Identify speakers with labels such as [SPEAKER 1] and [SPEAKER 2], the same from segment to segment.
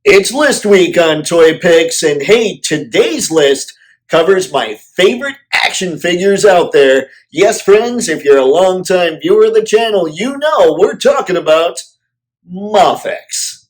[SPEAKER 1] It's list week on Toypixx, and hey, today's list covers my favorite action figures out there. Yes, friends, if you're a longtime viewer of the channel, you know we're talking about Mafex.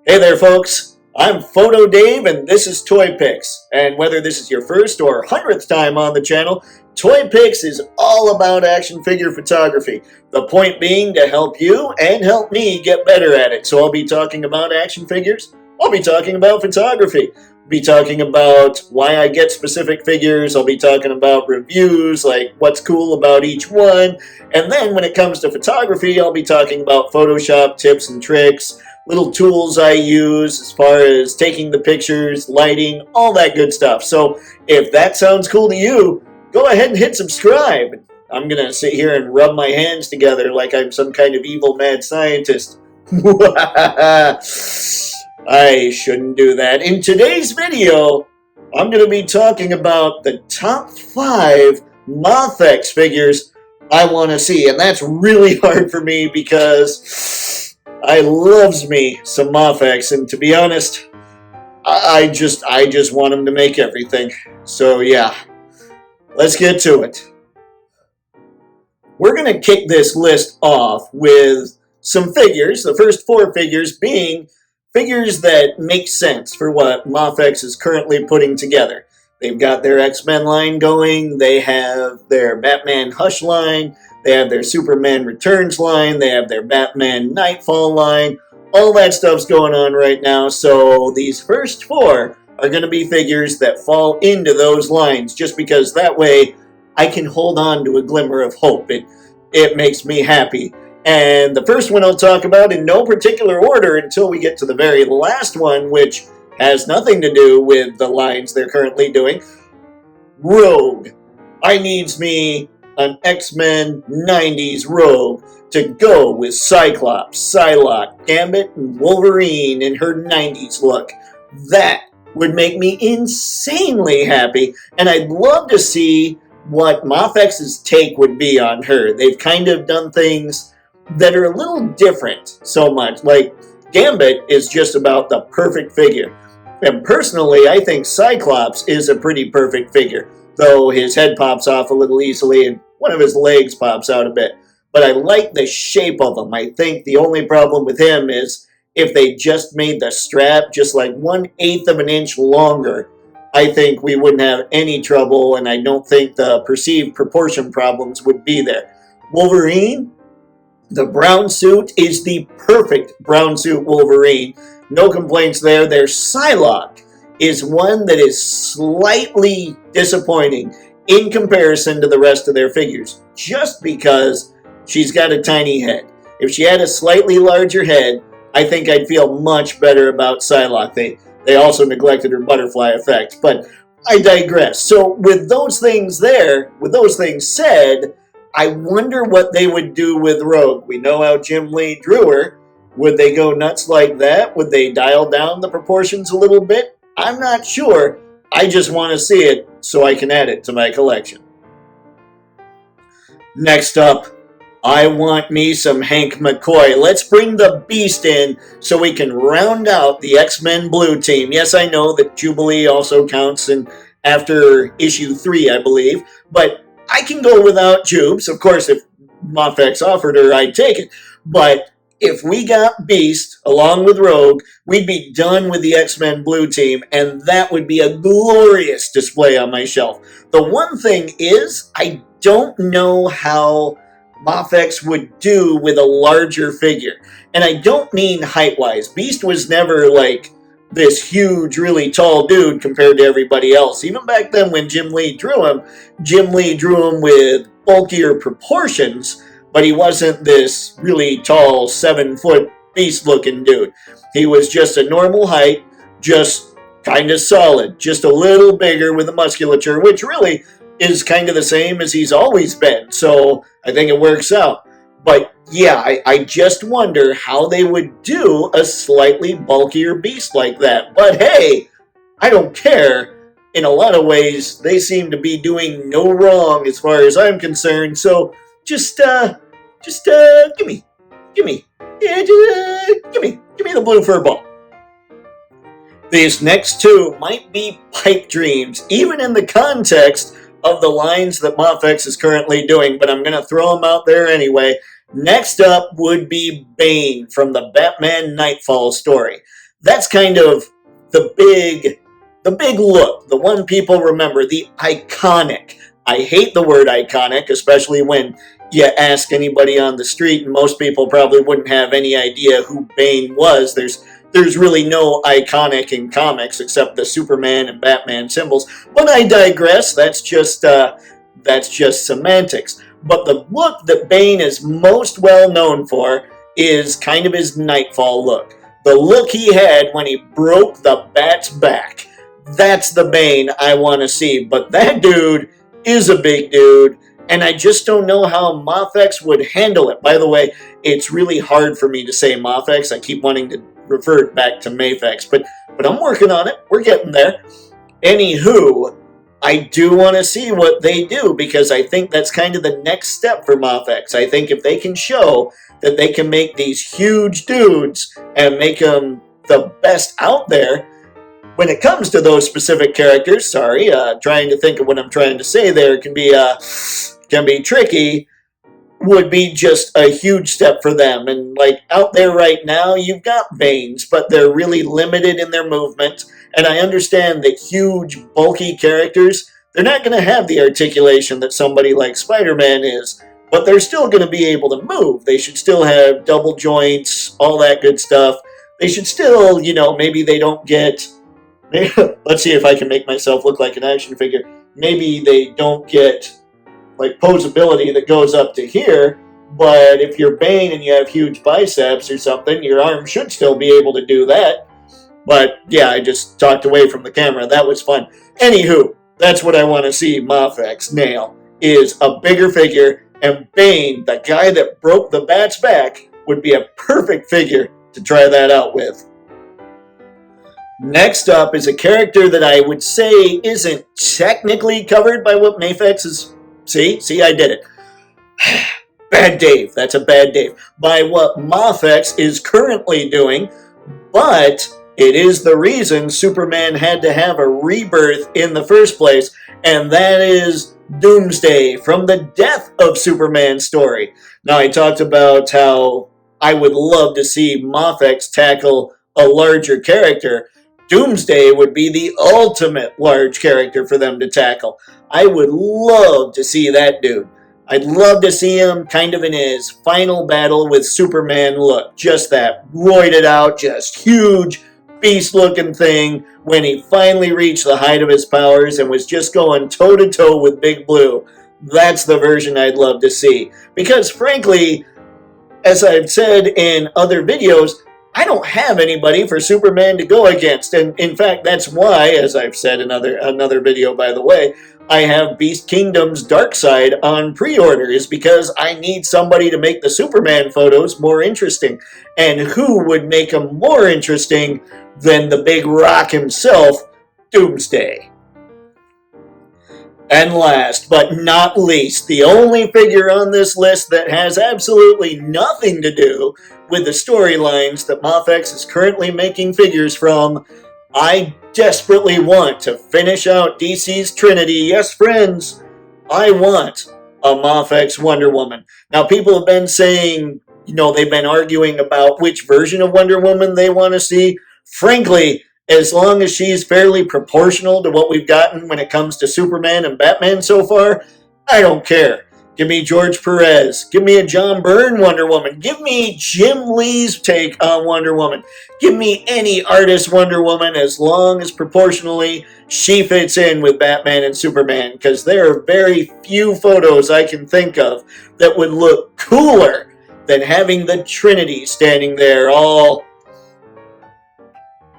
[SPEAKER 1] Hey there, folks. I'm Photo Dave, and this is Toypixx. And whether this is your first or 100th time on the channel, Toypixx is all about action figure photography. The point being to help you and help me get better at it. So I'll be talking about action figures. I'll be talking about photography. I'll be talking about why I get specific figures. I'll be talking about reviews, like what's cool about each one. And then when it comes to photography, I'll be talking about Photoshop tips and tricks, little tools I use as far as taking the pictures, lighting, all that good stuff. So if that sounds cool to you, go ahead and hit subscribe. I'm going to sit here and rub my hands together like I'm some kind of evil mad scientist. I shouldn't do that. In today's video, I'm going to be talking about the top 5 Mafex figures I want to see. And that's really hard for me because I loves me some Mafex, and to be honest, I just want him to make everything. So yeah, let's get to it. We're gonna kick this list off with some figures. The first 4 figures being figures that make sense for what Mafex is currently putting together. They've got their X-Men line going. They have their Batman Hush line. They have their Superman Returns line. They have their Batman Nightfall line. All that stuff's going on right now. So these first 4 are going to be figures that fall into those lines, just because that way I can hold on to a glimmer of hope. It makes me happy. And the first one I'll talk about in no particular order until we get to the very last one, which has nothing to do with the lines they're currently doing. Rogue. I needs me an X-Men 90s Rogue to go with Cyclops, Psylocke, Gambit, and Wolverine in her 90s look. That would make me insanely happy, and I'd love to see what Mafex's take would be on her. They've kind of done things that are a little different so much. Like, Gambit is just about the perfect figure. And personally, I think Cyclops is a pretty perfect figure, though his head pops off a little easily and one of his legs pops out a bit. But I like the shape of him. I think the only problem with him is if they just made the strap just like 1/8 of an inch longer, I think we wouldn't have any trouble, and I don't think the perceived proportion problems would be there. Wolverine, the brown suit is the perfect brown suit Wolverine. No complaints there. Their Psylocke is one that is slightly disappointing in comparison to the rest of their figures, just because she's got a tiny head. If she had a slightly larger head, I think I'd feel much better about Psylocke. They also neglected her butterfly effect, but I digress. So with those things there, with those things said, I wonder what they would do with Rogue. We know how Jim Lee drew her. Would they go nuts like that? Would they dial down the proportions a little bit? I'm not sure. I just want to see it so I can add it to my collection. Next up, I want me some Hank Mccoy. Let's bring the Beast in so we can round out the X-Men Blue team. Yes, I know that Jubilee also counts in after issue 3, I believe, but I can go without Jubes. Of course, if Mafex offered her, I'd take it. But if we got Beast along with Rogue, we'd be done with the X-Men Blue team, and that would be a glorious display on my shelf. The one thing is, I don't know how Mafex would do with a larger figure. And I don't mean height-wise. Beast was never like this huge, really tall dude compared to everybody else. Even back then when Jim Lee drew him with bulkier proportions, but he wasn't this really tall, 7-foot beast-looking dude. He was just a normal height, just kind of solid, just a little bigger with the musculature, which really is kind of the same as he's always been. So I think it works out. But yeah, I just wonder how they would do a slightly bulkier beast like that. But hey, I don't care. In a lot of ways, they seem to be doing no wrong as far as I'm concerned. So just give me, yeah, give me the blue fur ball. These next two might be pipe dreams, even in the context of the lines that Mafex is currently doing, but I'm going to throw them out there anyway. Next up would be Bane from the Batman Nightfall story. That's kind of the big look, the one people remember, the iconic. I hate the word iconic, especially when you ask anybody on the street, and most people probably wouldn't have any idea who Bane was. There's really no iconic in comics except the Superman and Batman symbols. But I digress. That's just semantics. But the look that Bane is most well known for is kind of his Nightfall look. The look he had when he broke the Bat's back. That's the Bane I want to see. But that dude is a big dude, and I just don't know how Mafex would handle it. By the way, it's really hard for me to say Mafex. I keep wanting to revert back to Mafex, but I'm working on it. We're getting there. Anywho, I do want to see what they do, because I think that's kind of the next step for Mafex. I think if they can show that they can make these huge dudes and make them the best out there, when it comes to those specific characters, trying to think of what I'm trying to say there can be tricky, would be just a huge step for them. And like out there right now, you've got Banes, but they're really limited in their movement. And I understand that huge, bulky characters, they're not going to have the articulation that somebody like Spider-Man is, but they're still going to be able to move. They should still have double joints, all that good stuff. They should still, maybe they don't get... Let's see if I can make myself look like an action figure. Maybe they don't get like posability that goes up to here, but if you're Bane and you have huge biceps or something, your arm should still be able to do that. But yeah, I just talked away from the camera. That was fun. Anywho, that's what I want to see Mafex nail, is a bigger figure, and Bane, the guy that broke the Bat's back, would be a perfect figure to try that out with. Next up is a character that I would say isn't technically covered by what Mafex is... See, I did it. Bad Dave. That's a bad Dave. By what Mafex is currently doing, but it is the reason Superman had to have a rebirth in the first place, and that is Doomsday from the Death of Superman story. Now, I talked about how I would love to see Mafex tackle a larger character. Doomsday would be the ultimate large character for them to tackle. I would love to see that dude. I'd love to see him kind of in his final battle with Superman look. Just that roided out, just huge, beast-looking thing when he finally reached the height of his powers and was just going toe-to-toe with Big Blue. That's the version I'd love to see. Because frankly, as I've said in other videos, I don't have anybody for Superman to go against. And in fact, that's why, as I've said in another video, by the way, I have Beast Kingdom's Darkseid on pre-order, is because I need somebody to make the Superman photos more interesting. And who would make them more interesting than the big rock himself, Doomsday? And last but not least, the only figure on this list that has absolutely nothing to do with the storylines that Mafex is currently making figures from, I desperately want to finish out DC's Trinity. Yes, friends, I want a Mafex Wonder Woman. Now, people have been saying, they've been arguing about which version of Wonder Woman they want to see. Frankly, as long as she's fairly proportional to what we've gotten when it comes to Superman and Batman so far, I don't care. Give me George Perez. Give me a John Byrne Wonder Woman. Give me Jim Lee's take on Wonder Woman. Give me any artist Wonder Woman as long as proportionally she fits in with Batman and Superman, because there are very few photos I can think of that would look cooler than having the Trinity standing there all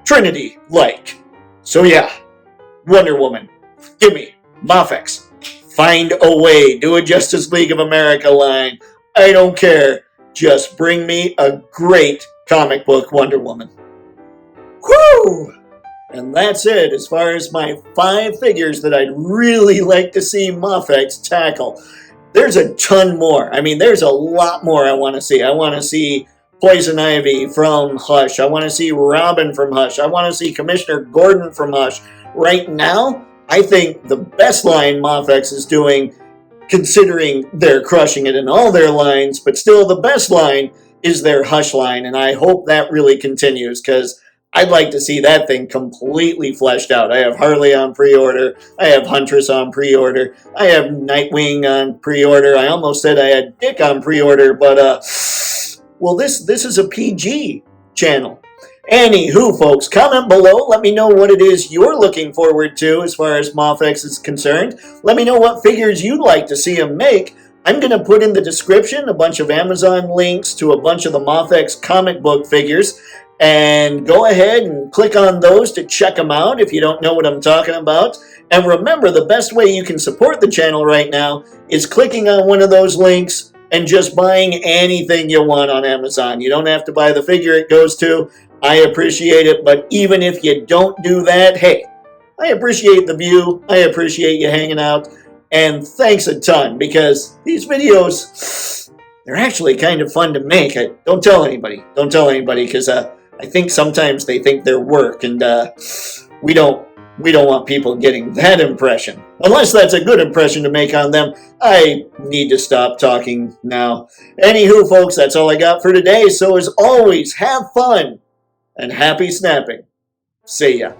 [SPEAKER 1] Trinity-like. So yeah, Wonder Woman. Give me Mafex. Find a way. Do a Justice League of America line. I don't care. Just bring me a great comic book Wonder Woman. Whew! And that's it as far as my 5 figures that I'd really like to see Mafex tackle. There's a ton more. I mean, there's a lot more I want to see. I want to see Poison Ivy from Hush. I want to see Robin from Hush. I want to see Commissioner Gordon from Hush. Right now, I think the best line Mafex is doing, considering they're crushing it in all their lines, but still the best line is their Hush line, and I hope that really continues, because I'd like to see that thing completely fleshed out. I have Harley on pre-order, I have Huntress on pre-order, I have Nightwing on pre-order, I almost said I had Dick on pre-order, but, well, this is a PG channel. Anywho, folks, comment below. Let me know what it is you're looking forward to as far as Mafex is concerned. Let me know what figures you'd like to see him make. I'm going to put in the description a bunch of Amazon links to a bunch of the Mafex comic book figures. And go ahead and click on those to check them out if you don't know what I'm talking about. And remember, the best way you can support the channel right now is clicking on one of those links and just buying anything you want on Amazon. You don't have to buy the figure it goes to. I appreciate it, but even if you don't do that, hey, I appreciate the view, I appreciate you hanging out, and thanks a ton, because these videos, they're actually kind of fun to make. Don't tell anybody, because I think sometimes they think they're work, and we don't want people getting that impression. Unless that's a good impression to make on them, I need to stop talking now. Anywho, folks, that's all I got for today, so as always, have fun! And happy snapping. See ya.